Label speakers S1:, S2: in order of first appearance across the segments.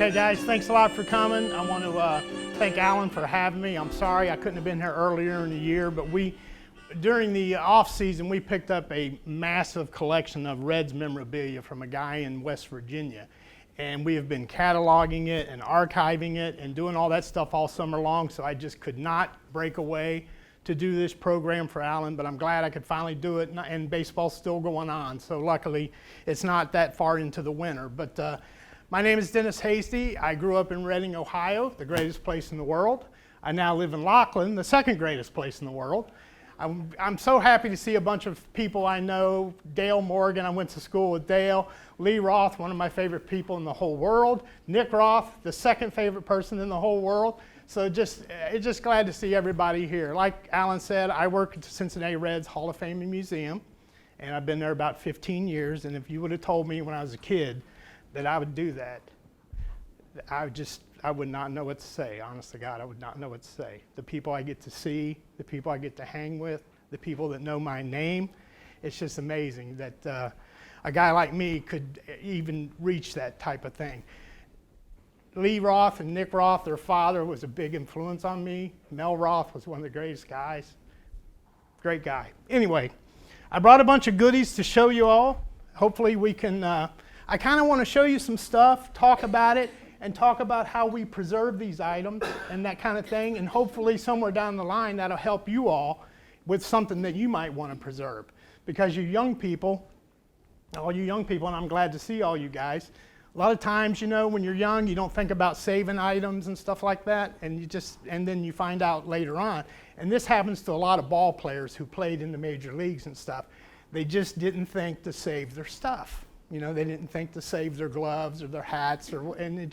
S1: Okay, guys, thanks a lot for coming. I want to thank Alan for having me. I'm sorry I couldn't have been here earlier in the year, but during the off season, we picked up a massive collection of Reds memorabilia from a guy in West Virginia. And we have been cataloging it and archiving it and doing all that stuff all summer long, so I just could not break away to do this program for Alan, but I'm glad I could finally do it, and baseball's still going on, so luckily it's not that far into the winter. But my name is Dennis Hasty. I grew up in Reading, Ohio, the greatest place in the world. I now live in Laughlin, the second greatest place in the world. I'm so happy to see a bunch of people I know. Dale Morgan, I went to school with Dale. Lee Roth, one of my favorite people in the whole world. Nick Roth, the second favorite person in the whole world. So it's just glad to see everybody here. Like Alan said, I work at the Cincinnati Reds Hall of Fame and Museum, and I've been there about 15 years. And if you would have told me when I was a kid that I would do that, I would not know what to say. Honest to God, I would not know what to say. The people I get to see, the people I get to hang with, the people that know my name, it's just amazing that a guy like me could even reach that type of thing. Lee Roth and Nick Roth, their father, was a big influence on me. Mel Roth was one of the greatest guys. Great guy. Anyway, I brought a bunch of goodies to show you all. Hopefully we can, I kind of want to show you some stuff, talk about it, and talk about how we preserve these items and that kind of thing. And hopefully somewhere down the line that'll help you all with something that you might want to preserve. Because you young people, all you young people, and I'm glad to see all you guys, a lot of times, you know, when you're young, you don't think about saving items and stuff like that, and then you find out later on. And this happens to a lot of ball players who played in the major leagues and stuff. They just didn't think to save their stuff. You know, they didn't think to save their gloves or their hats, and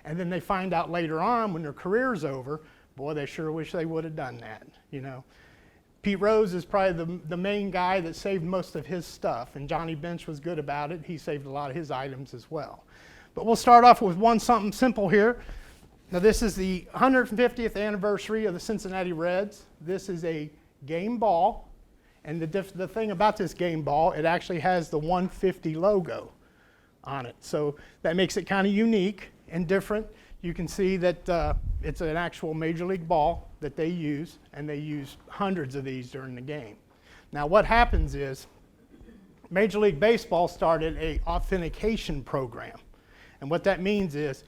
S1: then they find out later on when their career's over, boy, they sure wish they would have done that, you know. Pete Rose is probably the main guy that saved most of his stuff, and Johnny Bench was good about it. He saved a lot of his items as well. But we'll start off with something simple here. Now this is the 150th anniversary of the Cincinnati Reds. This is a game ball. And the thing about this game ball, it actually has the 150 logo on it. So that makes it kind of unique and different. You can see that it's an actual Major League ball that they use, and they use hundreds of these during the game. Now what happens is Major League Baseball started an authentication program. And what that means is,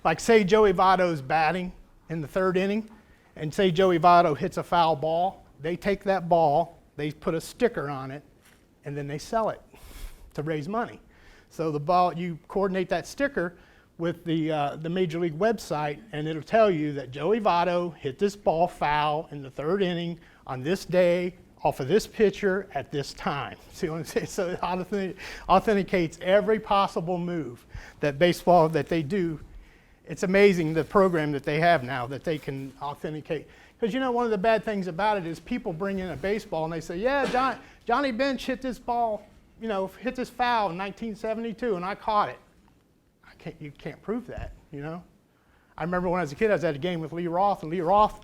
S1: like say Joey Votto's batting in the third inning, and say Joey Votto hits a foul ball, they take that ball, they put a sticker on it, and then they sell it to raise money. So the ball, you coordinate that sticker with the Major League website, and it'll tell you that Joey Votto hit this ball foul in the third inning on this day off of this pitcher at this time. See what I'm saying? So it authenticates every possible move that baseball that they do. It's amazing the program that they have now that they can authenticate. Because you know, one of the bad things about it is people bring in a baseball and they say, yeah, Johnny Bench hit this ball, you know, hit this foul in 1972 and I caught it. You can't prove that, you know. I remember when I was a kid, I was at a game with Lee Roth, and Lee Roth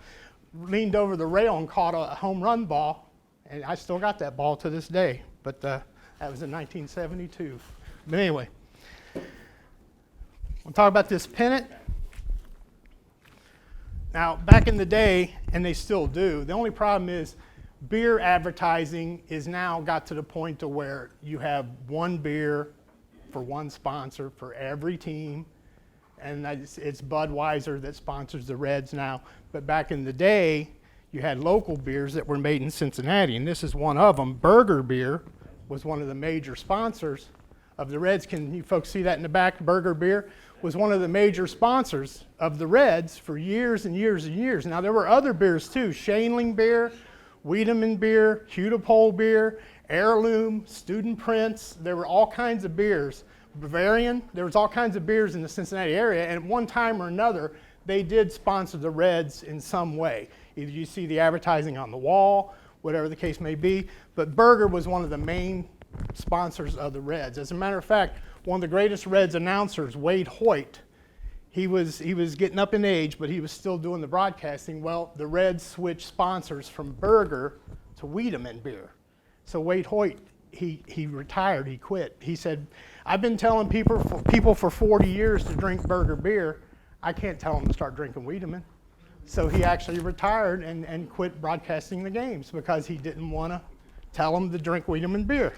S1: leaned over the rail and caught a home run ball, and I still got that ball to this day, but that was in 1972. But anyway, we'll talk about this pennant. Now, back in the day, and they still do, the only problem is beer advertising is now got to the point to where you have one beer for one sponsor for every team, and it's Budweiser that sponsors the Reds now. But back in the day, you had local beers that were made in Cincinnati, and this is one of them. Burger Beer was one of the major sponsors of the Reds. Can you folks see that in the back? Burger Beer was one of the major sponsors of the Reds for years and years and years. Now there were other beers too, Schaenling Beer, Wiedemann Beer, Hudepole Beer, Heirloom, Student Prince. There were all kinds of beers. Bavarian, there was all kinds of beers in the Cincinnati area, and at one time or another, they did sponsor the Reds in some way. Either you see the advertising on the wall, whatever the case may be, but Burger was one of the main sponsors of the Reds. As a matter of fact, one of the greatest Reds announcers, Wade Hoyt, he was getting up in age, but he was still doing the broadcasting. Well, the Reds switched sponsors from Burger to Wiedemann Beer. So Wade Hoyt he retired, he quit. He said, I've been telling people for 40 years to drink Burger beer. I can't tell them to start drinking Wiedemann. So he actually retired and quit broadcasting the games because he didn't want to tell them to drink Wiedemann beer.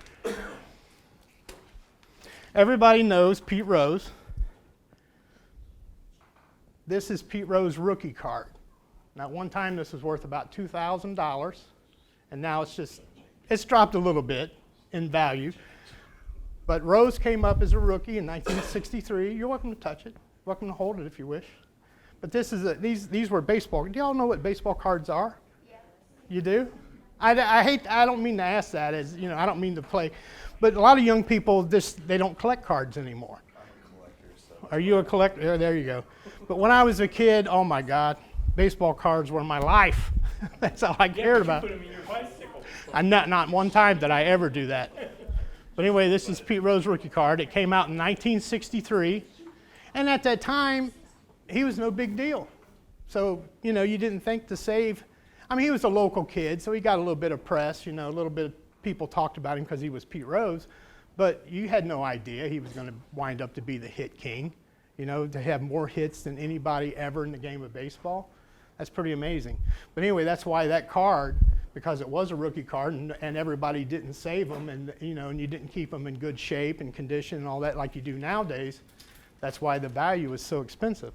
S1: Everybody knows Pete Rose. This is Pete Rose's rookie card. Now, at one time, this was worth about $2,000, and now it's dropped a little bit in value. But Rose came up as a rookie in 1963. You're welcome to touch it. Welcome to hold it if you wish. But these were baseball. Do y'all know what baseball cards are? Yeah. You do? I don't mean to ask that, as you know, I don't mean to play, but a lot of young people they don't collect cards anymore.
S2: I'm a collector, so.
S1: Are you a collector? There you go. But when I was a kid, oh my God, baseball cards were my life. That's all I cared about.
S3: You put them in your bicycle.
S1: Not one time did I ever do that. But anyway, this is Pete Rose rookie card. It came out in 1963, and at that time, he was no big deal. So, you know, you didn't think to save. I mean, he was a local kid, so he got a little bit of press, you know, a little bit of people talked about him because he was Pete Rose, but you had no idea he was going to wind up to be the hit king, you know, to have more hits than anybody ever in the game of baseball. That's pretty amazing. But anyway, that's why that card, because it was a rookie card and everybody didn't save them and, you know, and you didn't keep them in good shape and condition and all that like you do nowadays, that's why the value is so expensive.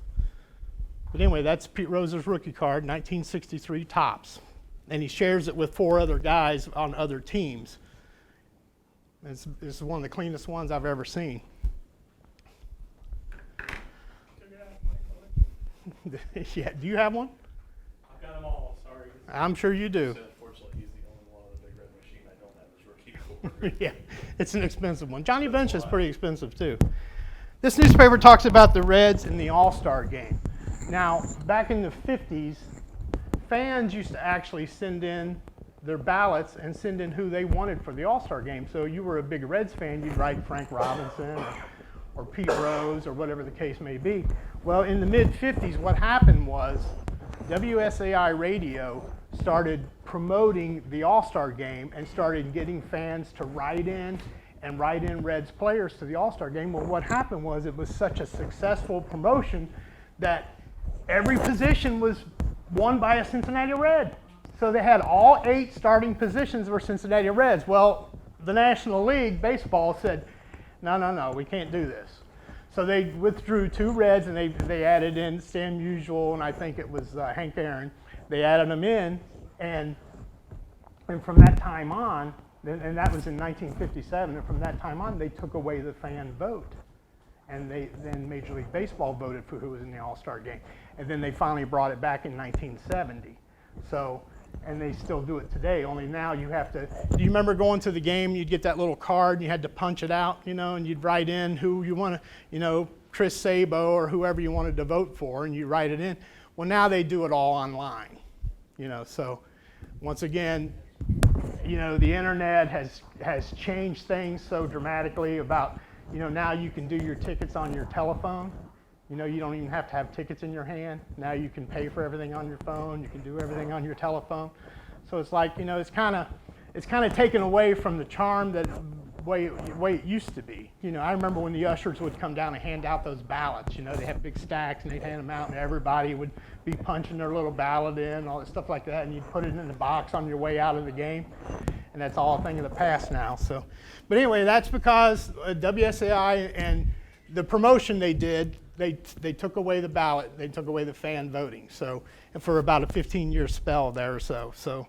S1: But anyway, that's Pete Rose's rookie card, 1963 Topps. And he shares it with 4 other guys on other teams. This is one of the cleanest ones I've ever seen. Yeah, do you have one?
S3: I've got them all, sorry.
S1: I'm sure you do.
S2: So unfortunately, he's the only one on the big red machine I don't have his rookie card.
S1: Yeah, it's an expensive one. Johnny Bench is pretty expensive too. This newspaper talks about the Reds in the All-Star game. Now, back in the 50s, fans used to actually send in their ballots and send in who they wanted for the All-Star game. So you were a big Reds fan, you'd write Frank Robinson or Pete Rose or whatever the case may be. Well, in the mid-50s, what happened was WSAI radio started promoting the All-Star game and started getting fans to write in Reds players to the All-Star game. Well, what happened was it was such a successful promotion that every position was won by a Cincinnati Red. So they had all 8 starting positions were Cincinnati Reds. Well, the National League Baseball said, no, we can't do this. So they withdrew 2 Reds and they added in Stan Musial and I think it was Hank Aaron. They added them in and from that time on, and that was in 1957, and from that time on they took away the fan vote. And then Major League Baseball voted for who was in the All-Star game. And then they finally brought it back in 1970. So, and they still do it today, only now you have to, do you remember going to the game, you'd get that little card and you had to punch it out, you know, and you'd write in who you want to, you know, Chris Sabo or whoever you wanted to vote for, and you write it in. Well, now they do it all online, you know, so once again, you know, the internet has changed things so dramatically about, you know, now you can do your tickets on your telephone. You know, you don't even have to have tickets in your hand. Now you can pay for everything on your phone. You can do everything on your telephone. So it's like, you know, it's kind of taken away from the charm that way it used to be. You know, I remember when the ushers would come down and hand out those ballots. You know, they have big stacks and they'd hand them out, and everybody would be punching their little ballot in, all that stuff like that, and you'd put it in the box on your way out of the game. And that's all a thing of the past now. So, but anyway, that's because WSAI and the promotion they did, they took away the ballot, they took away the fan voting. So, and for about a 15-year spell there or so. So,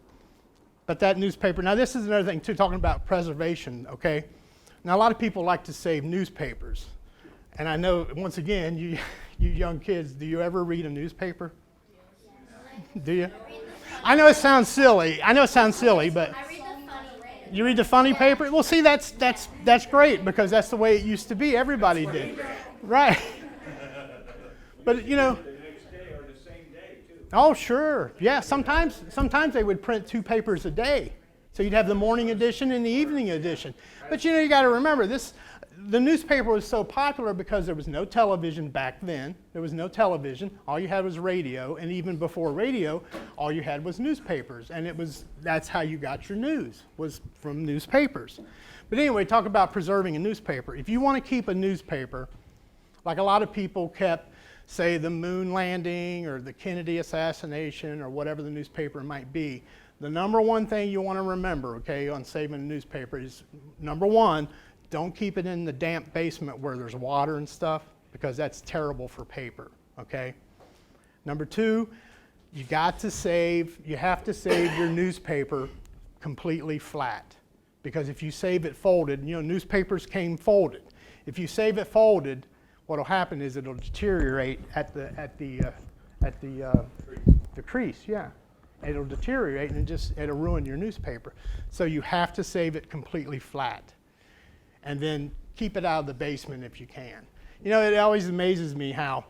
S1: but that newspaper. Now, this is another thing too, talking about preservation. Okay, now a lot of people like to save newspapers, and I know once again, you young kids, do you ever read a newspaper? Yes. Do you? I know it sounds silly. But. You read the funny paper? Well, see, that's great because that's the way it used to be. Everybody did, right? But you know.
S3: The next day or the same day too.
S1: Oh, sure. Yeah. Sometimes they would print 2 papers a day, so you'd have the morning edition and the evening edition. But you know, you got to remember this. the newspaper was so popular because there was no television back then. There was no television. All you had was radio, and even before radio, all you had was newspapers, and that's how you got your news, was from newspapers. But anyway, talk about preserving a newspaper. If you want to keep a newspaper, like a lot of people kept, say, the moon landing or the Kennedy assassination or whatever the newspaper might be, the number one thing you want to remember, okay, on saving a newspaper is, number one, don't keep it in the damp basement where there's water and stuff, because that's terrible for paper, okay? Number two, you have to save your newspaper completely flat, because if you save it folded, newspapers came folded. If you save it folded, what'll happen is it'll deteriorate at the crease, yeah. It'll deteriorate and it'll ruin your newspaper. So you have to save it completely flat. And then keep it out of the basement if you can. It always amazes me how,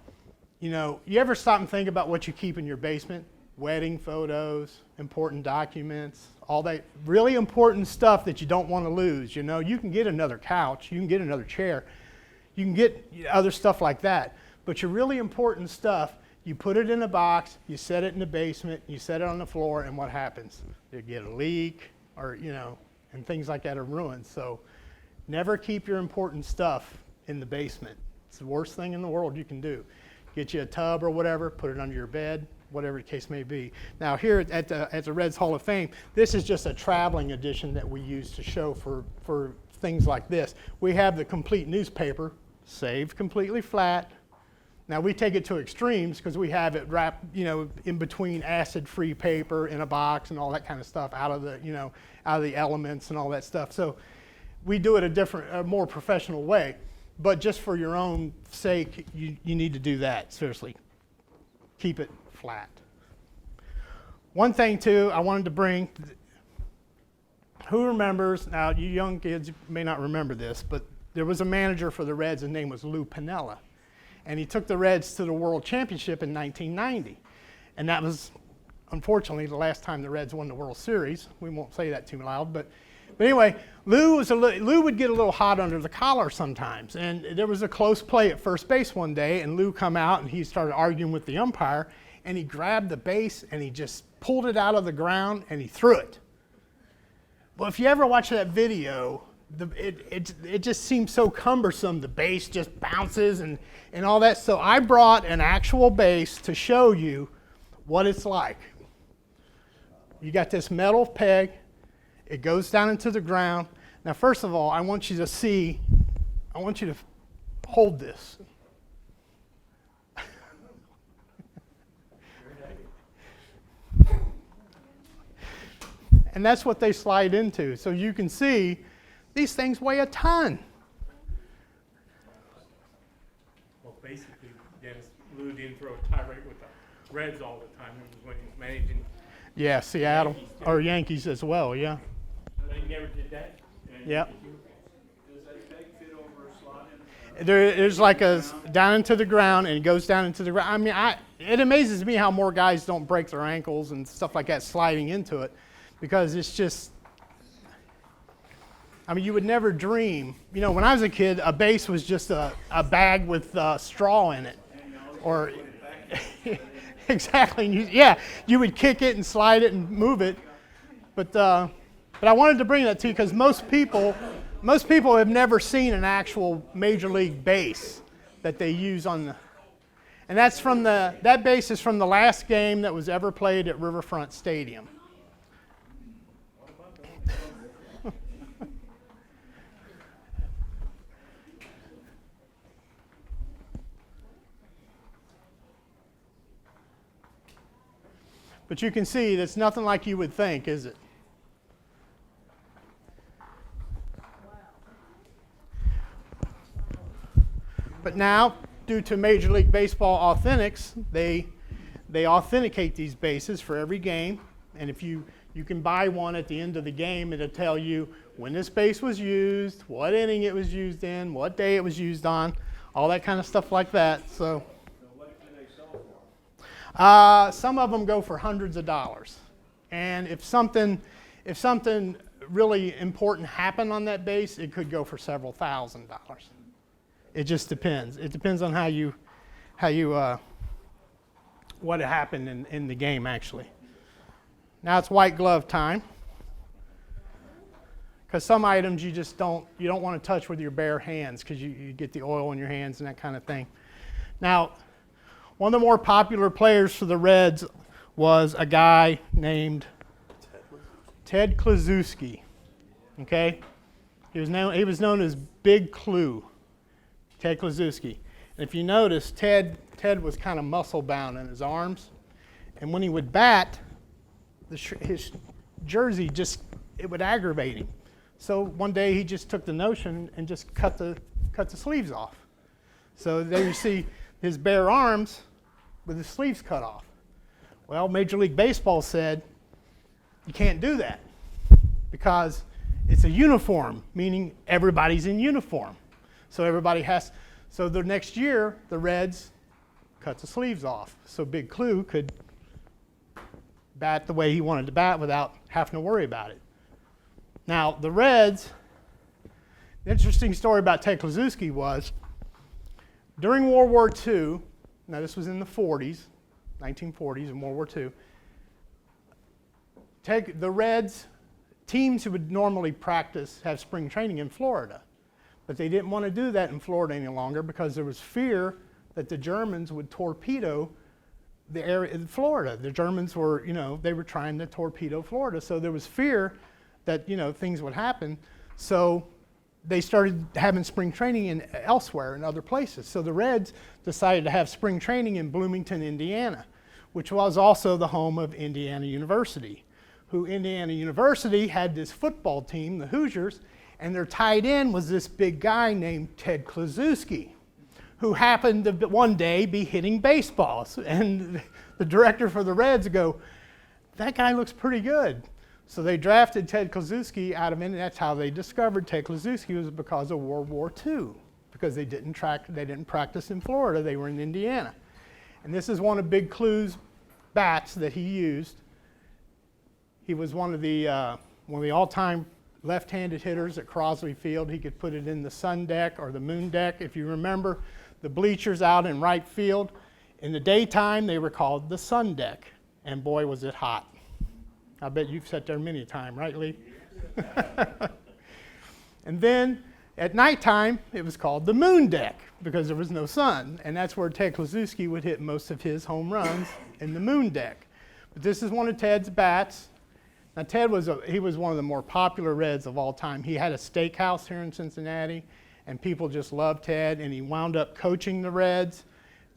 S1: you ever stop and think about what you keep in your basement? Wedding photos, important documents, all that really important stuff that you don't want to lose. You can get another couch, you can get another chair, you can get other stuff like that. But your really important stuff, you put it in a box, you set it in the basement, you set it on the floor, and what happens? You get a leak, or and things like that are ruined. So never keep your important stuff in the basement. It's the worst thing in the world you can do. Get you a tub or whatever, put it under your bed, whatever the case may be. Now here at the Reds Hall of Fame, this is just a traveling edition that we use to show for things like this. We have the complete newspaper, saved completely flat. Now we take it to extremes because we have it wrapped, in between acid-free paper in a box and all that kind of stuff out of the elements and all that stuff. So we do it a more professional way, but just for your own sake, you need to do that. Seriously, keep it flat. One thing too, I wanted to bring. Who remembers? Now, you young kids may not remember this, but there was a manager for the Reds. His name was Lou Pinella, and he took the Reds to the World Championship in 1990, and that was unfortunately the last time the Reds won the World Series. We won't say that too loud, but anyway, Lou would get a little hot under the collar sometimes, and there was a close play at first base one day, and Lou come out and he started arguing with the umpire, and he grabbed the base and he just pulled it out of the ground and he threw it. Well, if you ever watch that video, it just seems so cumbersome. The base just bounces and all that. So I brought an actual base to show you what it's like. You got this metal peg. It goes down into the ground. Now, first of all, I want you to hold this. And that's what they slide into. So you can see these things weigh a ton.
S3: Well, basically, Dennis, Lou didn't throw a tie rate with the Reds all the time. It was when he was managing.
S1: Yeah, Seattle, or Yankees as well, yeah.
S3: They never did that.
S1: Yep.
S2: Does that peg fit over a slot in?
S1: There's like a down into the ground, and it goes down into the ground. I mean, it amazes me how more guys don't break their ankles and stuff like that sliding into it, because it's just, I mean, you would never dream. When I was a kid, a base was just a bag with straw in it, or exactly. You would kick it and slide it and move it, but I wanted to bring that to you because most people have never seen an actual major league base that they use on the, and that base is from the last game that was ever played at Riverfront Stadium. But you can see that's nothing like you would think, is it? But now, due to Major League Baseball Authentics, they authenticate these bases for every game. And if you can buy one at the end of the game, it'll tell you when this base was used, what inning it was used in, what day it was used on, all that kind of stuff like that. So
S2: What do they sell for?
S1: some of them go for hundreds of dollars. And if something really important happen on that base, it could go for several $1,000s. It just depends. It depends on what happened in the game, actually. Now it's white glove time. Because some items you don't want to touch with your bare hands because you get the oil in your hands and that kind of thing. Now, one of the more popular players for the Reds was a guy named Ted Kluszewski. Okay? He was known as Big Klue, Ted Kluszewski. And if you notice, Ted was kind of muscle bound in his arms. And when he would bat, his jersey it would aggravate him. So one day he just took the notion and just cut the sleeves off. So there you see his bare arms with his sleeves cut off. Well, Major League Baseball said you can't do that because it's a uniform, meaning everybody's in uniform. So so the next year the Reds cut the sleeves off so Big Klue could bat the way he wanted to bat without having to worry about it. Now, the Reds, the interesting story about Ted Kluszewski was during World War II, now this was in the 40s, 1940s in World War II, the Reds, teams who would normally have spring training in Florida, but they didn't want to do that in Florida any longer because there was fear that the Germans would torpedo the area in Florida. The Germans were, they were trying to torpedo Florida, so there was fear that things would happen. So they started having spring training elsewhere in other places. So the Reds decided to have spring training in Bloomington, Indiana, which was also the home of Indiana University. Indiana University had this football team, the Hoosiers, and their tight end was this big guy named Ted Kluszewski, who happened to one day be hitting baseballs. And the director for the Reds go, that guy looks pretty good. So they drafted Ted Kluszewski out of it, and that's how they discovered Ted Kluszewski was because of World War II, because they didn't practice in Florida, they were in Indiana. And this is one of Big Klue's bats that he used. He was one of the all-time left-handed hitters at Crosley Field. He could put it in the sun deck or the moon deck. If you remember, the bleachers out in right field, in the daytime they were called the sun deck, and boy was it hot. I bet you've sat there many a time, right, Lee? And then at nighttime, it was called the moon deck because there was no sun. And that's where Ted Kluszewski would hit most of his home runs in the moon deck. But this is one of Ted's bats. Now, Ted was one of the more popular Reds of all time. He had a steakhouse here in Cincinnati, and people just loved Ted. And he wound up coaching the Reds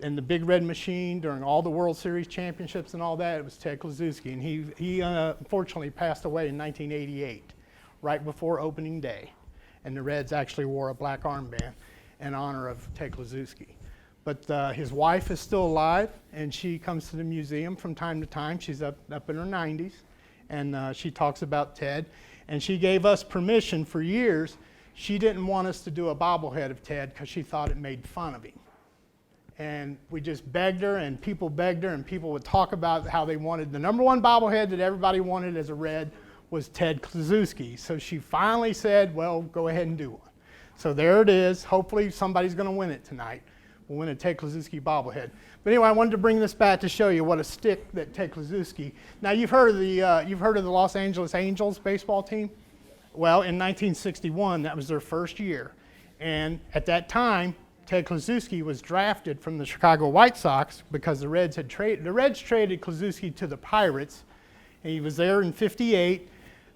S1: and the Big Red Machine during all the World Series championships and all that. It was Ted Kluszewski, and he unfortunately passed away in 1988, right before opening day. And the Reds actually wore a black armband in honor of Ted Kluszewski. But his wife is still alive, and she comes to the museum from time to time. She's up in her 90s, and she talks about Ted. And she gave us permission for years. She didn't want us to do a bobblehead of Ted because she thought it made fun of him. And we just begged her, and people begged her, and people would talk about how they wanted the number one bobblehead that everybody wanted as a Red was Ted Kluszewski. So she finally said, well, go ahead and do one. So there it is. Hopefully somebody's going to win it tonight. We'll win a Ted Kluszewski bobblehead. But anyway, I wanted to bring this back to show you what a stick that Ted Kluszewski. Now you've heard of the Los Angeles Angels baseball team. Well, in 1961, that was their first year, and at that time, Ted Kluszewski was drafted from the Chicago White Sox because the Reds traded Kluszewski to the Pirates, and he was there in '58.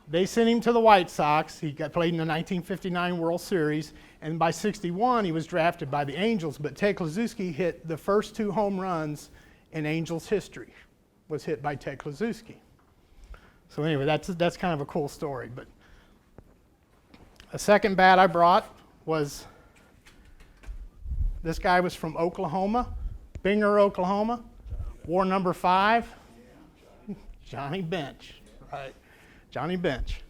S1: They sent him to the White Sox. He played in the 1959 World Series, and by '61 he was drafted by the Angels. But Ted Kluszewski hit the first 2 home runs in Angels history. Was hit by Ted Kluszewski. So anyway, that's kind of a cool story. But a second bat I brought was. This guy was from Oklahoma, Binger, Oklahoma, wore number 5, Johnny Bench, right? Johnny Bench.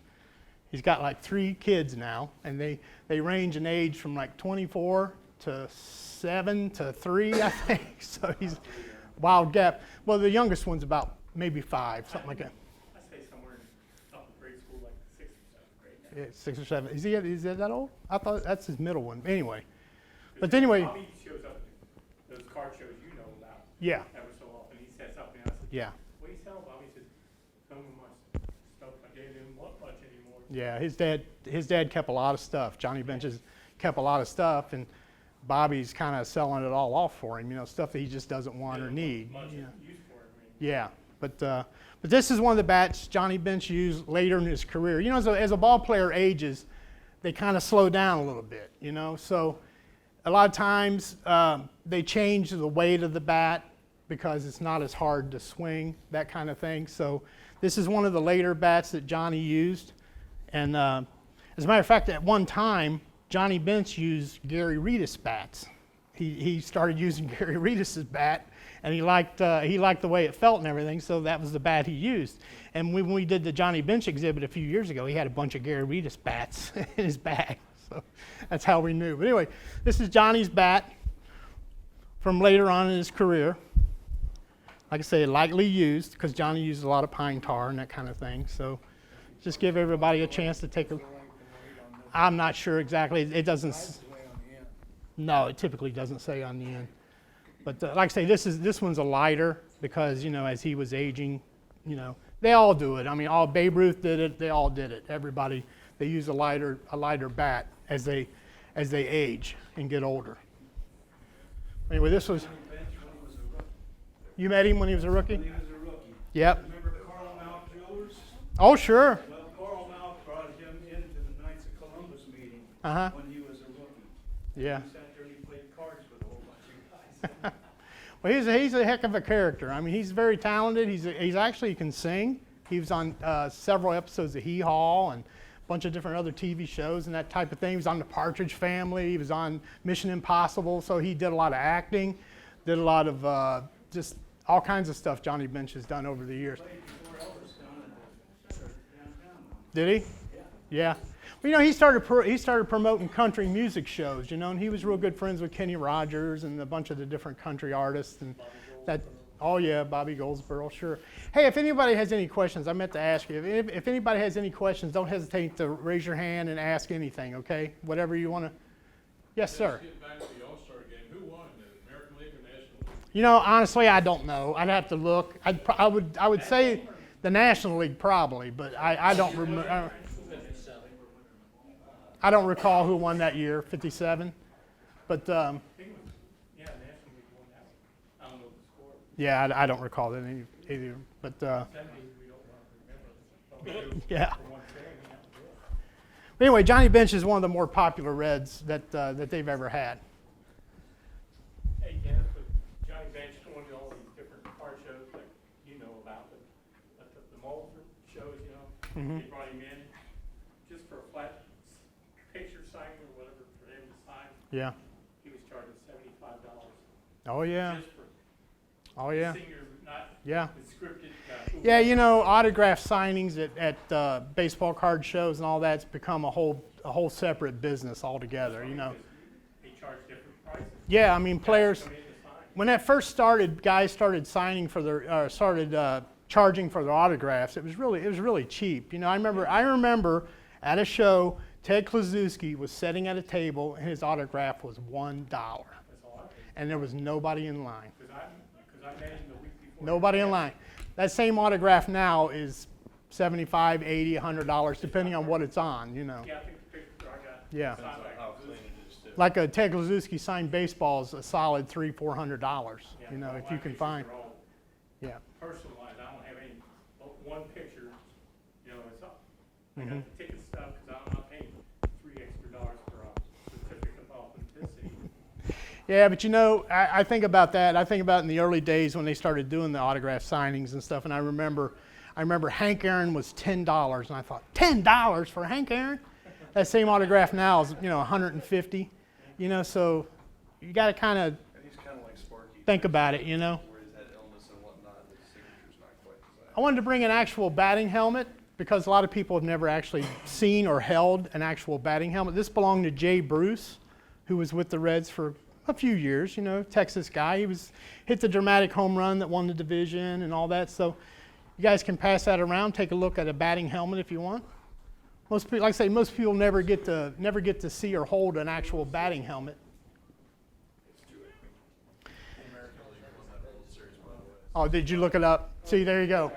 S1: He's got like 3 kids now, and they range in age from like 24 to 7 to 3, I think. So he's wild gap. Well, the youngest one's about maybe 5, something like that.
S3: I say somewhere in upper grade school, like 6th or
S1: 6 or 7. Is he that old? I thought that's his middle one. Anyway, but anyway,
S3: Bobby shows up at those card shows you know about.
S1: yeah,
S3: Ever so often, he says something. I said,
S1: yeah,
S3: "What do you sell, Bobby?" He said, "Some of my stuff I gave him not much anymore."
S1: yeah. His dad kept a lot of stuff. Johnny Bench's kept a lot of stuff, and Bobby's kind of selling it all off for him. You know, stuff that he just doesn't want or need.
S3: Much
S1: You know.
S3: use for him.
S1: Yeah, but this is one of the bats Johnny Bench used later in his career. You know, as a ball player ages, they kind of slow down a little bit, you know. So a lot of times they change the weight of the bat because it's not as hard to swing, that kind of thing. So this is one of the later bats that Johnny used. And as a matter of fact, at one time, Johnny Bench used Gary Reedus bats. He started using Gary Reedus's bat, and he liked the way it felt and everything, so that was the bat he used. And when we did the Johnny Bench exhibit a few years ago, he had a bunch of Gary Reedus bats in his bag, so that's how we knew. But anyway, this is Johnny's bat from later on in his career. Like I say, lightly used, because Johnny used a lot of pine tar and that kind of thing, so just give everybody a chance to take a... I'm not sure exactly. It doesn't... No, it typically doesn't say on the end. But like I say, this one's a lighter because, you know, as he was aging, you know, they all do it. I mean, all Babe Ruth did it. They all did it. Everybody, they use a lighter bat as they age and get older. Anyway, this was. You met him when he was a rookie?
S4: When he was a rookie.
S1: Yep.
S4: Remember Carl Mouth Jewelers?
S1: Oh, sure.
S4: Well, Carl Mouth brought him into the Knights of Columbus meeting
S1: Uh-huh.
S4: when he was a rookie.
S1: Yeah.
S4: He sat there and he played cards with a whole bunch of guys.
S1: Well, he's a heck of a character. I mean, he's very talented. He's actually can sing. He was on several episodes of Hee Haw and a bunch of different other TV shows and that type of thing. He was on The Partridge Family. He was on Mission Impossible. So he did a lot of acting, did a lot of just all kinds of stuff Johnny Bench has done over the years.
S4: Played before Elvis down at the downtown.
S1: Did he? Yeah. Well, you know, he started promoting country music shows, you know, and he was real good friends with Kenny Rogers and a bunch of the different country artists and that. Oh yeah, Bobby Goldsboro, sure. Hey, if anybody has any questions, I meant to ask you. If anybody has any questions, don't hesitate to raise your hand and ask anything. Okay, whatever you want to. Yes, sir.
S5: Let's get back to the All-Star game. Who won, the American League or National League?
S1: You know, honestly, I don't know. I'd have to look. I would say the National League probably, but I don't remember. I don't recall who won that year, 57. But
S3: I think it was, yeah, National League won that one. I don't know the score.
S1: yeah, I don't recall that either. But
S3: Some days we don't want to remember. But we do
S1: yeah.
S3: for one thing, we have to do it.
S1: But anyway, Johnny Bench is one of the more popular Reds that they've ever had.
S3: Hey, Dennis, with Johnny Bench doing all these different car shows like you know about, the Mulder shows, you know, they brought him in just for a flat picture signing or whatever for him to sign.
S1: Yeah.
S3: He was charging $75
S1: Oh yeah.
S3: just for
S1: Oh yeah.
S3: singer, not
S1: Yeah.
S3: the scripted.
S1: Yeah, you know, autograph signings at baseball card shows and all that's become a whole separate business altogether. You know.
S3: They charge different prices.
S1: Yeah, I mean, players.
S3: Come in to sign.
S1: When that first started, guys started signing for their charging for their autographs. It was really cheap. You know, I remember at a show, Ted Kluszewski was sitting at a table and his autograph was $1,
S3: That's all I paid.
S1: and there was nobody in line.
S3: Because I met him the week before.
S1: Nobody in line. That same autograph now is $75, $80, $100, depending on what it's on. You know.
S3: Yeah, I think the picture I got.
S1: Yeah.
S3: signed by
S2: How
S3: Kluszewski.
S2: clean it is too.
S1: Like a Ted Kluszewski signed baseball is a solid $300-$400.
S3: Yeah,
S1: You know,
S3: all
S1: if
S3: my
S1: you can
S3: pictures
S1: find.
S3: are all
S1: Yeah.
S3: personalized. I don't have any, but one picture, you know, it's up. I
S1: Mhm.
S3: got the ticket stuff because I'm not paying $3 extra for a certificate of authenticity.
S1: Yeah, but you know, I think about that. I think about in the early days when they started doing the autograph signings and stuff. And I remember Hank Aaron was $10, and I thought, $10 for Hank Aaron? That same autograph now is, you know, $150. You know, so you got to kind of
S2: And he's kind of like Sparky.
S1: think about it. You know.
S2: Where he's had illness and whatnot, his signature's not quite the
S1: I wanted to bring an actual batting helmet because a lot of people have never actually seen or held an actual batting helmet. This belonged to Jay Bruce, who was with the Reds for a few years, you know, Texas guy. He hit the dramatic home run that won the division and all that. So you guys can pass that around, take a look at a batting helmet if you want. Most people, like I say, most people never get to see or hold an actual batting helmet. Oh, did you look it up? See, there you go.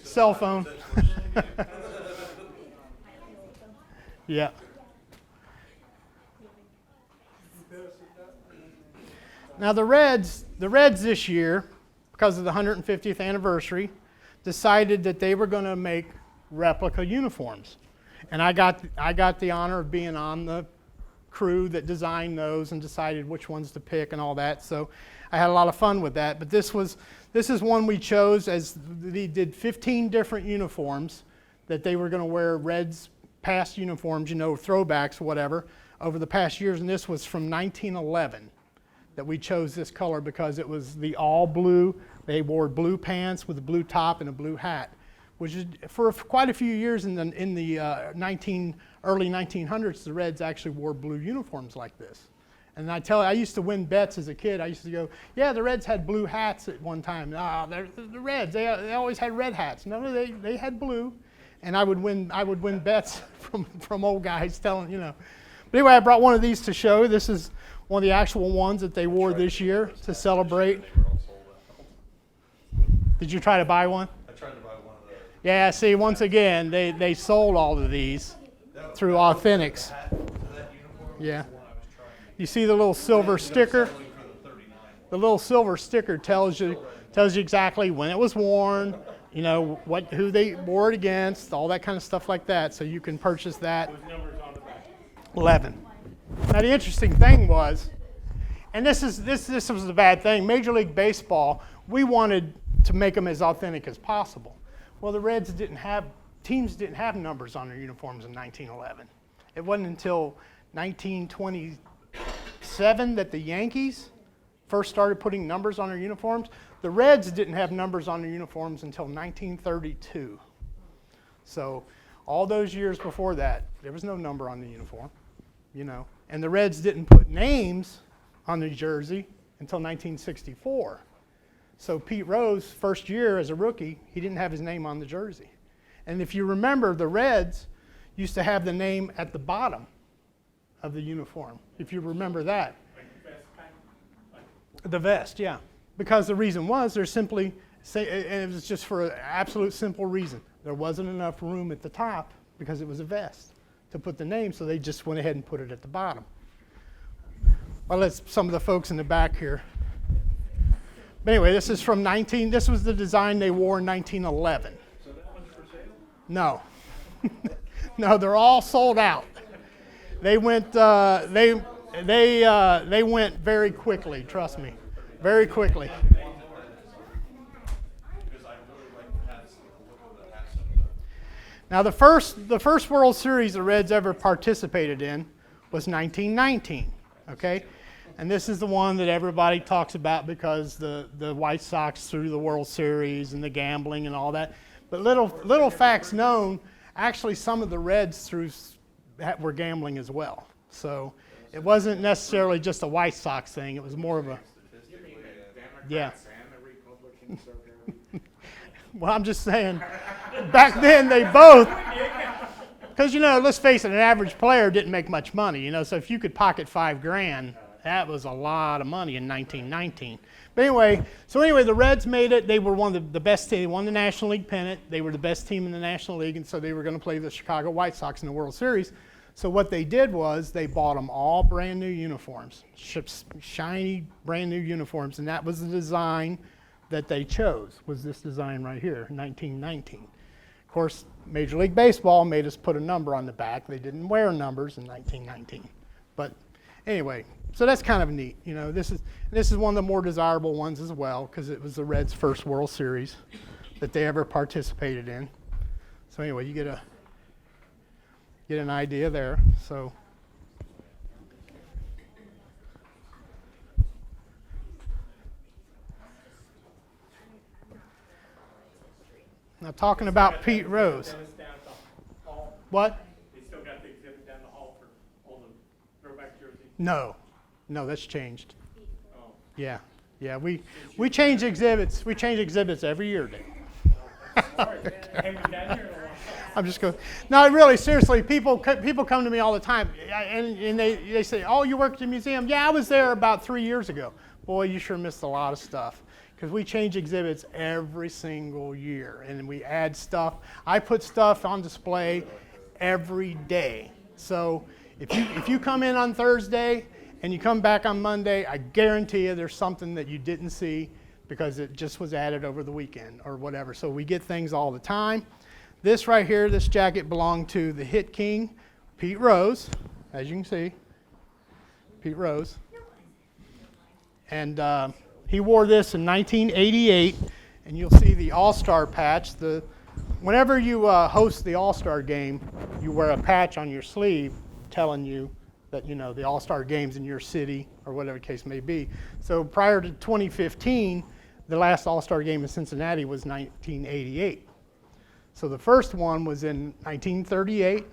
S1: Cell phone. Yeah. Now the Reds this year, because of the 150th anniversary, decided that they were going to make replica uniforms. And I got the honor of being on the crew that designed those and decided which ones to pick and all that. So I had a lot of fun with that. But this is one we chose, as they did 15 different uniforms that they were going to wear, Reds past uniforms, throwbacks, whatever, over the past years. And this was from 1911 that we chose this color, because it was the all blue. They wore blue pants with a blue top and a blue hat, which is for quite a few years in the early 1900s, the Reds actually wore blue uniforms like this. And I used to win bets as a kid. I used to go, yeah, the Reds had blue hats at one time. The Reds, they always had red hats. No, they had blue. And I would win bets from old guys telling. But anyway, I brought one of these to show. This is one of the actual ones that they wore this year to celebrate.
S2: They were all sold out.
S1: Did you try to buy one?
S2: I tried to buy one of those.
S1: Yeah, see, once again, they sold all of these through Authentics.
S2: Hat to that uniform was
S1: Yeah.
S2: the one I was trying to
S1: You see the little silver sticker?
S2: settling for the 39.
S1: The little silver sticker tells you exactly when it was worn, who they wore it against, all that kind of stuff like that. So you can purchase that.
S3: Those numbers on the back.
S1: 11. Now the interesting thing was, and this was the bad thing, Major League Baseball, we wanted to make them as authentic as possible. Well, the Reds teams didn't have numbers on their uniforms in 1911. It wasn't until 1927 that the Yankees first started putting numbers on their uniforms. The Reds didn't have numbers on their uniforms until 1932. So all those years before that, there was no number on the uniform, And the Reds didn't put names on the jersey until 1964. So Pete Rose, first year as a rookie, he didn't have his name on the jersey. And if you remember, the Reds used to have the name at the bottom of the uniform, if you remember that.
S3: Like the vest kind
S1: The vest, yeah. Because the reason was, and it was just for an absolute simple reason. There wasn't enough room at the top, because it was a vest, to put the name, so they just went ahead and put it at the bottom. Well, let's some of the folks in the back here. But anyway, this was the design they wore in 1911.
S2: So that one's for sale?
S1: No. No, they're all sold out. They went they went very quickly, trust me. Very quickly.
S2: Because I really like the hats, the look of the hats.
S1: Now the first World Series the Reds ever participated in was 1919, okay? And this is the one that everybody talks about because the White Sox threw the World Series and the gambling and all that. But little facts known, actually some of the Reds were gambling as well. So it wasn't necessarily just a White Sox thing. It was more of a, yeah.
S3: and the Republicans are very.
S1: Well, I'm just saying, back then they both, because let's face it, an average player didn't make much money, so if you could pocket $5,000, that was a lot of money in 1919. But anyway, the Reds made it. They were one of the best team. They won the National League pennant. They were the best team in the National League, and so they were going to play the Chicago White Sox in the World Series. So what they did was they bought them all brand new uniforms, shiny brand new uniforms, and that was the design that they chose, was this design right here, 1919. Of course, Major League Baseball made us put a number on the back. They didn't wear numbers in 1919. But anyway, so that's kind of neat. This is one of the more desirable ones as well, because it was the Reds' first World Series that they ever participated in. So anyway, you get an idea there. So now talking about Pete Rose.
S3: Dennis down at the hall.
S1: What?
S3: They still got the exhibit down the hall for all the throwback jerseys.
S1: No, that's changed.
S3: Oh.
S1: Yeah. We change exhibits. We change exhibits every year, Dave.
S3: Haven't been down here in a while.
S1: I'm just going. No, really, seriously, people come to me all the time, and they say, "Oh, you worked at the museum?" Yeah, I was there about 3 years ago. Boy, you sure missed a lot of stuff because we change exhibits every single year, and we add stuff. I put stuff on display every day. So if you come in on Thursday and you come back on Monday, I guarantee you there's something that you didn't see because it just was added over the weekend or whatever. So we get things all the time. This right here, this jacket belonged to the hit king, Pete Rose, as you can see, Pete Rose. And he wore this in 1988, and you'll see the All-Star patch. Whenever you host the All-Star game, you wear a patch on your sleeve telling you that, you know, the All-Star game's in your city or whatever the case may be. So prior to 2015, the last All-Star game in Cincinnati was 1988. So the first one was in 1938,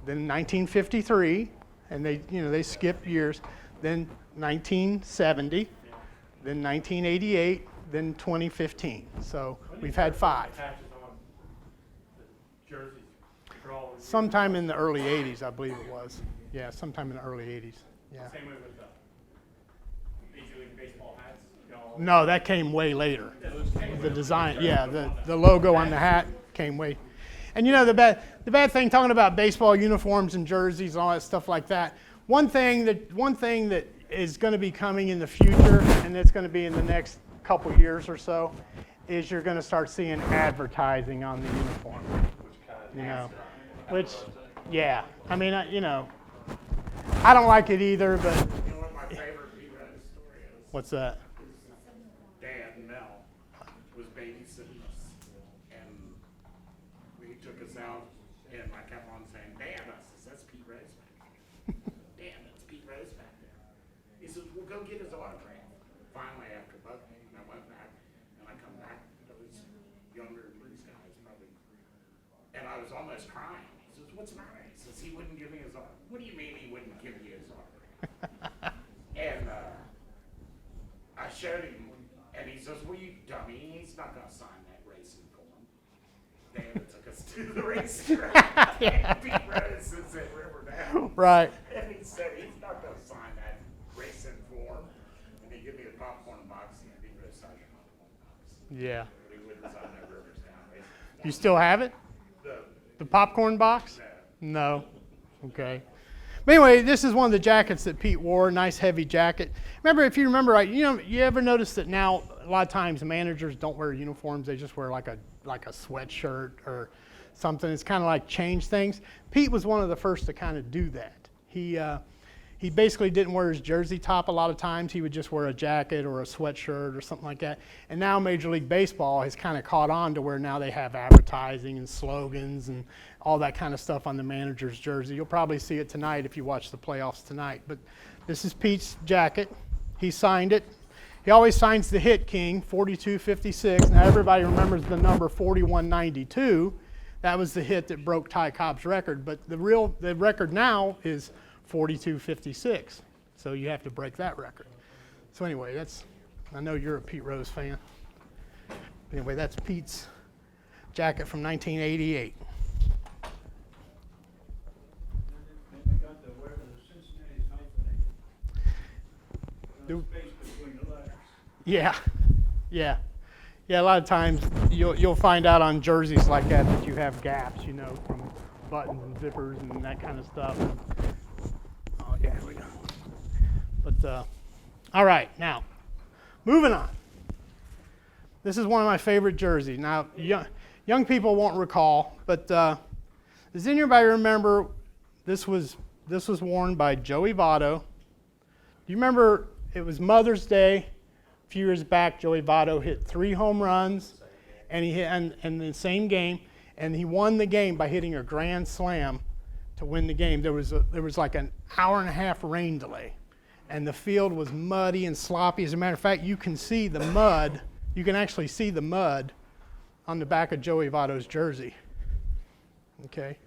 S1: then 1953, and they skipped years, then 1970, then 1988, then 2015. So we've had 5.
S3: Patches on the jerseys for all of the
S1: Sometime in the early 80s, I believe it was. Yeah, sometime in the early 80s. Yeah.
S3: Same way with Major League Baseball hats. You know,
S1: No, that came way later.
S3: those came
S1: The
S3: with
S1: design, yeah, the logo on the hat came way. And you know the bad thing talking about baseball uniforms and jerseys and all that stuff like that. One thing that is going to be coming in the future, and it's going to be in the next couple years or so, is you're going to start seeing advertising on the uniform. You know, which, yeah, I mean, I don't like it either, but
S4: You know what my favorite Pete Rose story is?
S1: what's that?
S4: Dad and Mel was babysitting us, and he took us out, and I kept on saying, "Dad," I says, "that's Pete Rose back there." "Dad, that's Pete Rose back there." He says, "Well, go get his autograph." Finally, after bugging me, I went back, and I come back, I was younger than these guys, probably, and I was almost crying. He says, "What's the matter?" He says, "He wouldn't give me his autograph." "What do you mean he wouldn't give you his autograph?" And I showed him, and he says, "Well, you dummy, he's not gonna sign that racing form." Dad took us to the racetrack, and Pete Rose sits at Riverdale,
S1: Right.
S4: and he said, "He's not gonna sign that racing form." And he gave me a popcorn box, and Pete Rose signed a popcorn box.
S1: Yeah.
S4: But he wouldn't sign that Riverstown racing
S1: You still have it?
S4: form.
S1: The popcorn box? No. Okay. But anyway, this is one of the jackets that Pete wore, nice heavy jacket. If you remember right, you ever notice that now a lot of times managers don't wear uniforms, they just wear like a sweatshirt or something. It's kind of like change things. Pete was one of the first to kind of do that. He basically didn't wear his jersey top a lot of times. He would just wear a jacket or a sweatshirt or something like that. And now Major League Baseball has kind of caught on to where now they have advertising and slogans and all that kind of stuff on the manager's jersey. You'll probably see it tonight if you watch the playoffs tonight. But this is Pete's jacket. He signed it. He always signs the hit king, 4256. Now everybody remembers the number 4192. That was the hit that broke Ty Cobb's record. But the record now is 4256. So you have to break that record. So anyway, I know you're a Pete Rose fan. Anyway, that's Pete's jacket from 1988.
S4: They got the where the Cincinnati hyphenated.
S1: Do-
S4: Space between the letters.
S1: Yeah. A lot of times you'll find out on jerseys like that you have gaps, from buttons and zippers and that kind of stuff. Oh yeah, here we go. But all right, now moving on. This is one of my favorite jerseys. Now young people won't recall, but does anybody remember this was worn by Joey Votto? Do you remember it was Mother's Day? A few years back, Joey Votto hit 3 home runs, and he hit in the same game, and he won the game by hitting a grand slam to win the game. There was like an hour and a half rain delay, and the field was muddy and sloppy. As a matter of fact, you can see the mud. You can actually see the mud on the back of Joey Votto's jersey. Okay.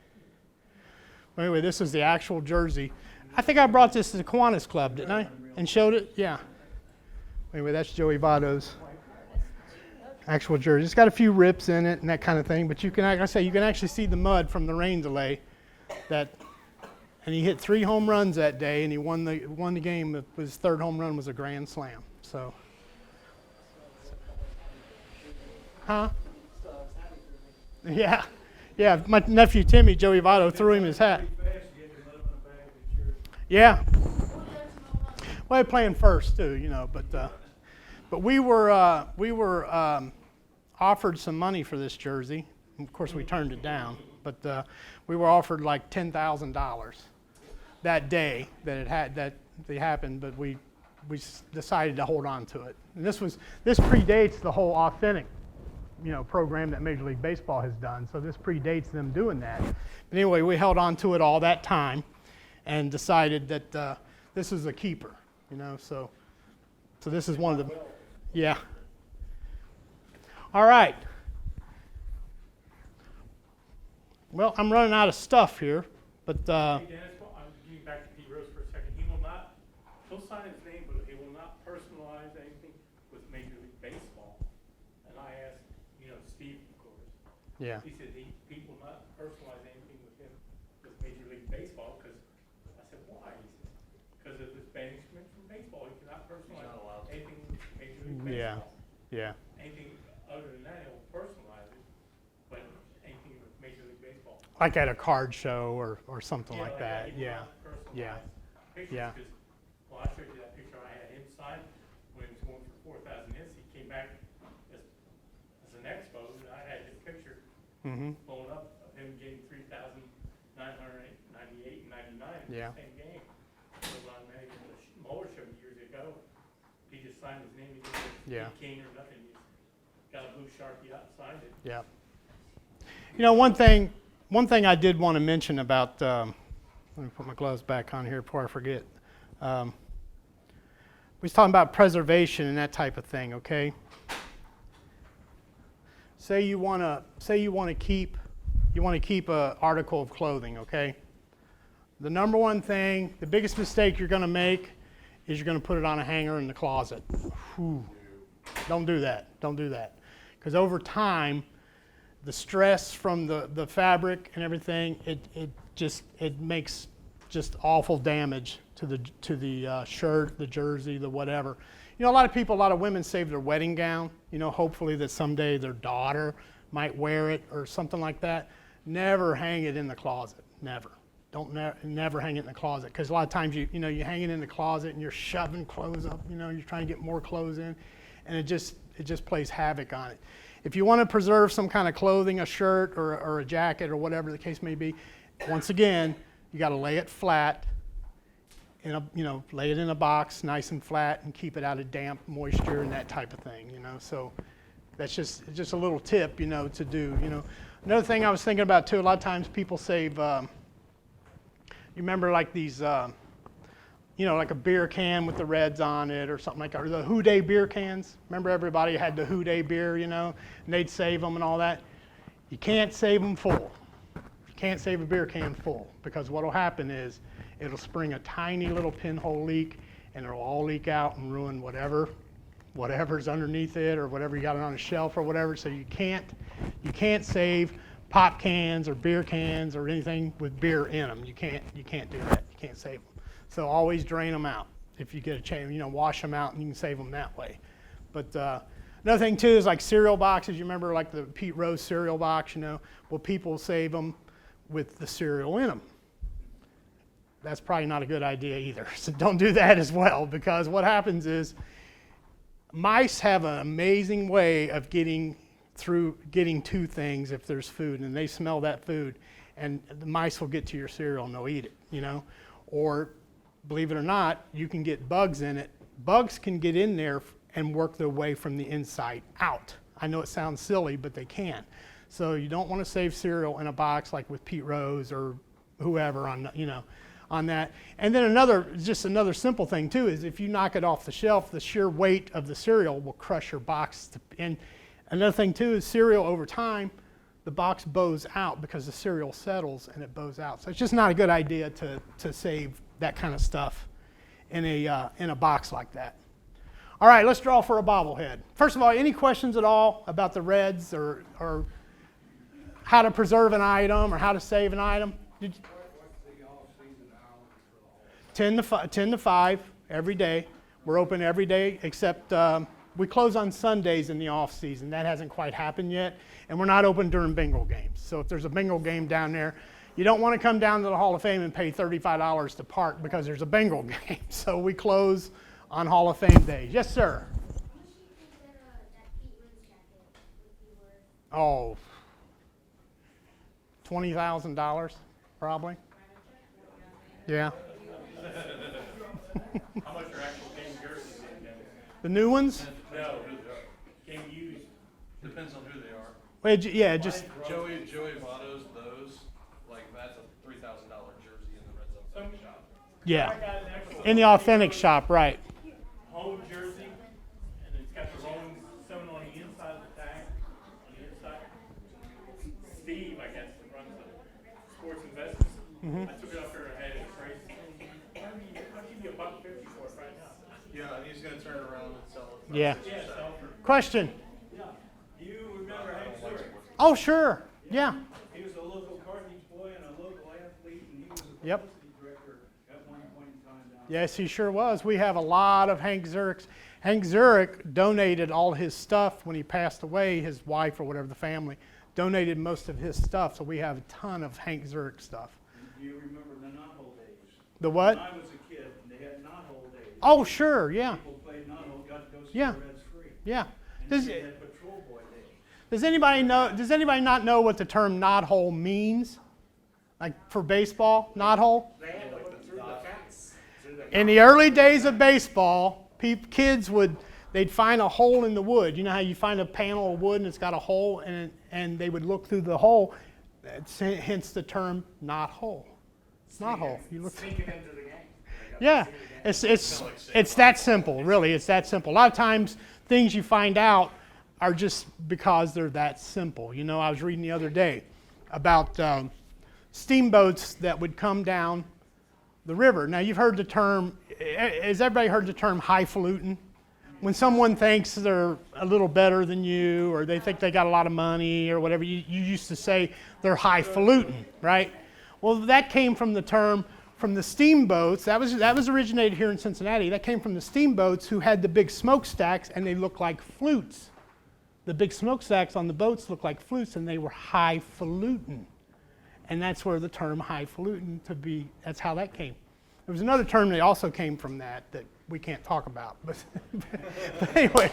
S1: Well, anyway, this is the actual jersey. I think I brought this to the Kiwanis Club, didn't I? And showed it? Yeah. Anyway, that's Joey Votto's. actual jersey. It's got a few rips in it and that kind of thing, but you can, like I say, you can actually see the mud from the rain delay. And he hit 3 home runs that day, and he won the game. His third home run was a grand slam. So, huh? Yeah, yeah. My nephew Timmy, Joey Votto, threw him his hat. Yeah. Well, playing first too, you know, but we were offered some money for this jersey. Of course, we turned it down, but we were offered like $10,000 that day that they happened, but we decided to hold on to it. And this predates the whole authentic, you know, program that Major League Baseball has done. So this predates them doing that. But anyway, we held on to it all that time, and decided that this is a keeper, you know. So this is one of the, yeah. All right. Well, I'm running out of stuff here, but
S3: Hey, Dennis, well, I'm getting back to Pete Rose for a second. He'll sign his name, but he will not personalize anything with Major League Baseball. And I asked, you know, Steve, of course.
S1: yeah.
S3: He said he will not personalize anything with him with Major League Baseball, because I said, why? He said, because of his banishment from baseball. He cannot personalize anything with Major League
S1: Yeah.
S3: Baseball.
S1: Yeah.
S3: Anything other than that, he'll personalize it, but anything with Major League Baseball.
S1: Like at a card show or something like
S3: Yeah,
S1: that.
S3: he will
S1: Yeah.
S3: not
S1: Yeah.
S3: personalize pictures,
S1: Yeah.
S3: 'cause, well, I showed you that picture I had him sign when he was going for 4,000 hits. He came back as an expo, and I had his picture
S1: Mm-hmm.
S3: blown up of him getting 3,998 and 99 in
S1: Yeah.
S3: the same game. So on the Muller show years ago, he just signed his name. He didn't
S1: Yeah.
S3: King or nothing. He just got a blue Sharpie out and signed it.
S1: Yeah. You know, one thing I did want to mention about, let me put my gloves back on here before I forget. We was talking about preservation and that type of thing, okay? Say you want to keep an article of clothing, okay? The number one thing, the biggest mistake you're going to make is you're going to put it on a hanger in the closet. Whew. Don't do that. Don't do that. Because over time, the stress from the fabric and everything, it makes just awful damage to the shirt, the jersey, the whatever. You know, a lot of women save their wedding gown, you know, hopefully that someday their daughter might wear it or something like that. Never hang it in the closet. Never. Never hang it in the closet, because a lot of times you hang it in the closet and you're shoving clothes up, you know, you're trying to get more clothes in, and it just plays havoc on it. If you want to preserve some kind of clothing, a shirt or a jacket or whatever the case may be, once again, you got to lay it flat, lay it in a box nice and flat, and keep it out of damp, moisture, and that type of thing, you know. So that's just a little tip, you know, to do, you know. Another thing I was thinking about too, a lot of times people save, you remember like these, like a beer can with the Reds on it or something like that, or the Houday beer cans. Remember everybody had the Houday beer, you know, and they'd save them and all that. You can't save them full. You can't save a beer can full, because what will happen is it'll spring a tiny little pinhole leak, and it'll all leak out and ruin whatever's underneath it, or whatever you got it on a shelf or whatever. So you can't save pop cans or beer cans or anything with beer in them. You can't do that. You can't save them. So always drain them out if you get a chance. You know, wash them out and you can save them that way. But another thing too is like cereal boxes. You remember like the Pete Rose cereal box, you know? Well, people save them with the cereal in them. That's probably not a good idea either. So don't do that as well, because what happens is mice have an amazing way of getting to things if there's food, and they smell that food, and the mice will get to your cereal and they'll eat it, you know. Or believe it or not, you can get bugs in it. Bugs can get in there and work their way from the inside out. I know it sounds silly, but they can. So you don't want to save cereal in a box like with Pete Rose or whoever on that. And then another simple thing too is if you knock it off the shelf, the sheer weight of the cereal will crush your box. And another thing too is cereal over time, the box bows out because the cereal settles and it bows out. So it's just not a good idea to save that kind of stuff in a box like that. All right, let's draw for a bobblehead. First of all, any questions at all about the Reds or how to preserve an item or how to save an item? 10 to 5 every day. We're open every day except we close on Sundays in the off season. That hasn't quite happened yet. And we're not open during bingo games. So if there's a bingo game down there, you don't want to come down to the Hall of Fame and pay $35 to park because there's a bingo game. So we close on Hall of Fame days. Yes, sir. Oh, $20,000 probably. Yeah.
S3: How much are actual game jerseys in there?
S1: The new ones?
S3: No, game used.
S5: Depends on who they are.
S1: Well, yeah, just
S5: Joey Votto's, those, like, that's a $3,000 jersey in the Red Zone shop.
S1: yeah.
S3: I got an actual
S1: In the authentic shop, right?
S3: home jersey, and it's got the Rolling 7 on the inside of the tag, on the inside. Steve, I guess, that runs the sports investments. I took it up there and had it traced. I'll give you $1.50 for it right now.
S5: Yeah, and he's gonna turn around and sell it.
S1: Yeah.
S3: Yeah, so,
S1: Question.
S6: Yeah, do you remember Hank Stewart?
S1: Oh, sure. Yeah.
S6: He was a local Carthage boy and a local athlete, and he was a
S1: Yep.
S6: publicity director at one point in time down
S1: Yes, he sure was. We have a lot of Hank Zurich's. Hank Zurich donated all his stuff when he passed away. His wife or whatever, the family, donated most of his stuff. So we have a ton of Hank Zurich stuff.
S6: there. Do you remember the knot-hole days?
S1: The what?
S6: When I was a kid, they had knot-hole days.
S1: Oh, sure. Yeah.
S6: People played knot-hole, got to go see
S1: Yeah.
S6: the Reds free.
S1: Yeah.
S6: And
S1: Does,
S6: then they had patrol boy days.
S1: does anybody know? Does anybody not know what the term knothole means? Like for baseball, knothole?
S4: They had to look through the fence. Through the
S1: In the early days of baseball, kids they'd find a hole in the wood. You know how you find a panel of wood and it's got a hole, and they would look through the hole. That's hence the term knothole. Knothole. You look.
S4: sneaking into the game.
S1: Yeah, it's that simple. Really, it's that simple. A lot of times, things you find out are just because they're that simple. You know, I was reading the other day about steamboats that would come down the river. Now, you've heard the term. Has everybody heard the term highfalutin? When someone thinks they're a little better than you, or they think they got a lot of money, or whatever, you used to say they're highfalutin, right? Well, that came from the term from the steamboats. That was originated here in Cincinnati. That came from the steamboats who had the big smokestacks, and they looked like flutes. The big smokestacks on the boats looked like flutes, and they were highfalutin. And that's where the term highfalutin that's how that came. There was another term that also came from that we can't talk about. But anyway,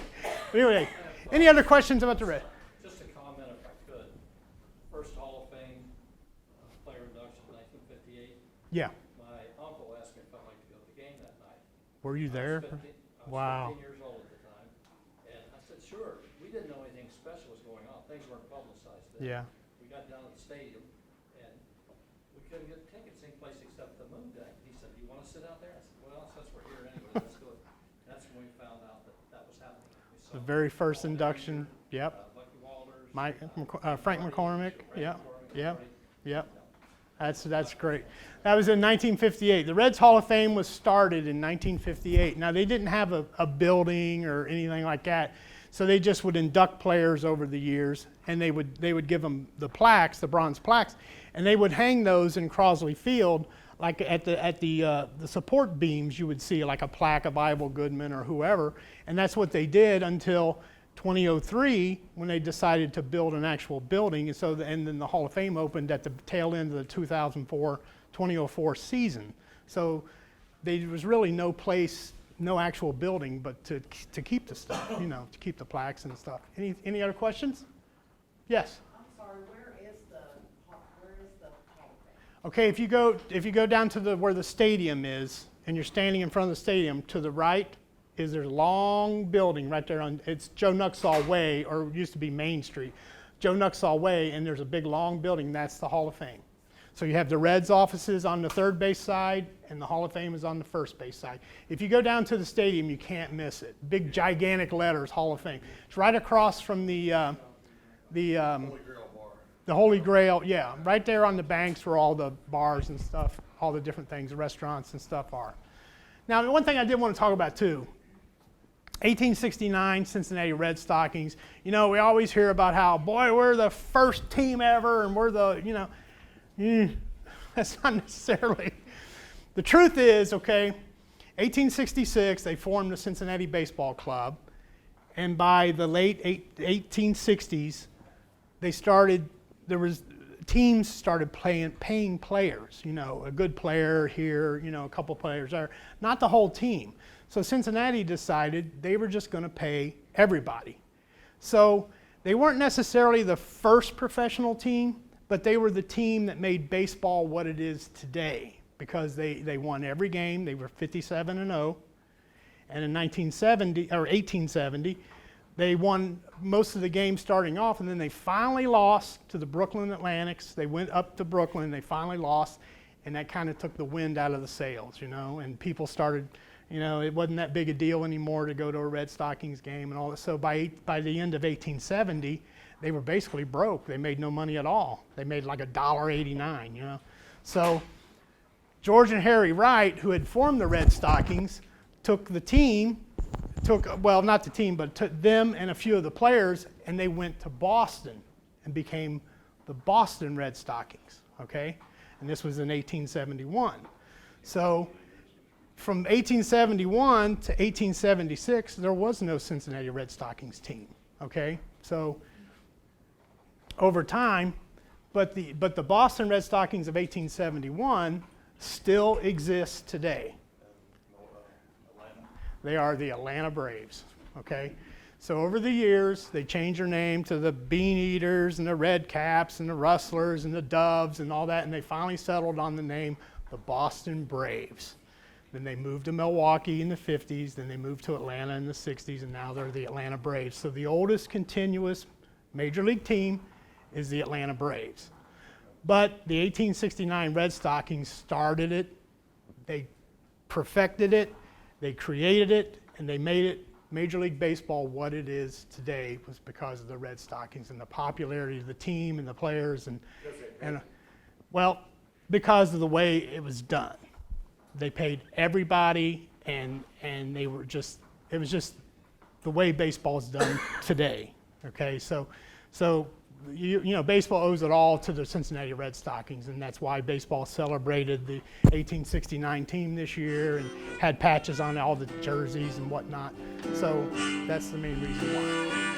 S1: any other questions about the Red?
S2: Just a comment if I could. First Hall of Fame player induction, 1958.
S1: Yeah.
S2: My uncle asked me if I'd like to go to the game that night.
S1: Were you there?
S2: I was
S1: Wow.
S2: 15 years old at the time. And I said, sure. We didn't know anything special was going on. Things weren't publicized then.
S1: Yeah.
S2: We got down to the stadium, and we couldn't get tickets any place except the moon deck. He said, do you want to sit out there? I said, well, since we're here anyway, let's do it. That's when we found out that was happening. We saw
S1: The very first induction. Yep.
S2: Bucky Walters,
S1: Frank McCormick.
S2: Frank
S1: Yep.
S2: McCormick,
S1: Yep.
S2: everybody.
S1: Yep. That's great. That was in 1958. The Reds Hall of Fame was started in 1958. Now, they didn't have a building or anything like that, so they just would induct players over the years, and they would give them the plaques, the bronze plaques, and they would hang those in Crosley Field, like at the support beams. You would see like a plaque of Ivor Goodman or whoever, and that's what they did until 2003 when they decided to build an actual building, and then the Hall of Fame opened at the tail end of the 2004 season. So there was really no place, no actual building, but to keep the stuff, to keep the plaques and stuff. Any other questions? Yes.
S7: I'm sorry, where is the Hall of Fame?
S1: Okay, if you go down to where the stadium is, and you're standing in front of the stadium, to the right is there's a long building right there it's Joe Nuxall Way, or it used to be Main Street, Joe Nuxall Way, and there's a big long building. That's the Hall of Fame. So you have the Reds offices on the third base side, and the Hall of Fame is on the first base side. If you go down to the stadium, you can't miss it. Big gigantic letters, Hall of Fame. It's right across from the
S5: Holy Grail bar.
S1: the Holy Grail, yeah, right there on the banks where all the bars and stuff, all the different things, the restaurants and stuff are. Now, one thing I did want to talk about too, 1869 Cincinnati Red Stockings. You know, we always hear about how, boy, we're the first team ever, and we're the, you know, that's not necessarily. The truth is, okay, 1866, they formed the Cincinnati Baseball Club, and by the late 1860s, teams started paying players, you know, a good player here, you know, a couple players there, not the whole team. So Cincinnati decided they were just going to pay everybody. So they weren't necessarily the first professional team, but they were the team that made baseball what it is today, because they won every game. They were 57-0. And in 1870, they won most of the games starting off, and then they finally lost to the Brooklyn Atlantics. They went up to Brooklyn, they finally lost, and that kind of took the wind out of the sails, you know, and people started, you know, it wasn't that big a deal anymore to go to a Red Stockings game and all that. So by the end of 1870, they were basically broke. They made no money at all. They made like $1.89, you know. So George and Harry Wright, who had formed the Red Stockings, took the team, well, not the team, but took them and a few of the players, and they went to Boston and became the Boston Red Stockings, okay? And this was in 1871. So from 1871 to 1876, there was no Cincinnati Red Stockings team, okay? So over time, but the Boston Red Stockings of 1871 still exists today. They are the Atlanta Braves, okay? So over the years, they changed their name to the Bean Eaters and the Red Caps and the Rustlers and the Doves and all that, and they finally settled on the name the Boston Braves. Then they moved to Milwaukee in the 50s, then they moved to Atlanta in the 60s, and now they're the Atlanta Braves. So the oldest continuous major league team is the Atlanta Braves. But the 1869 Red Stockings started it, they perfected it, they created it, and they made it Major League Baseball what it is today was because of the Red Stockings and the popularity of the team and the players and well, because of the way it was done. They paid everybody, and they were just, it was just the way baseball is done today. Okay, so you know, baseball owes it all to the Cincinnati Red Stockings, and that's why baseball celebrated the 1869 team this year and had patches on all the jerseys and whatnot. So that's the main reason why.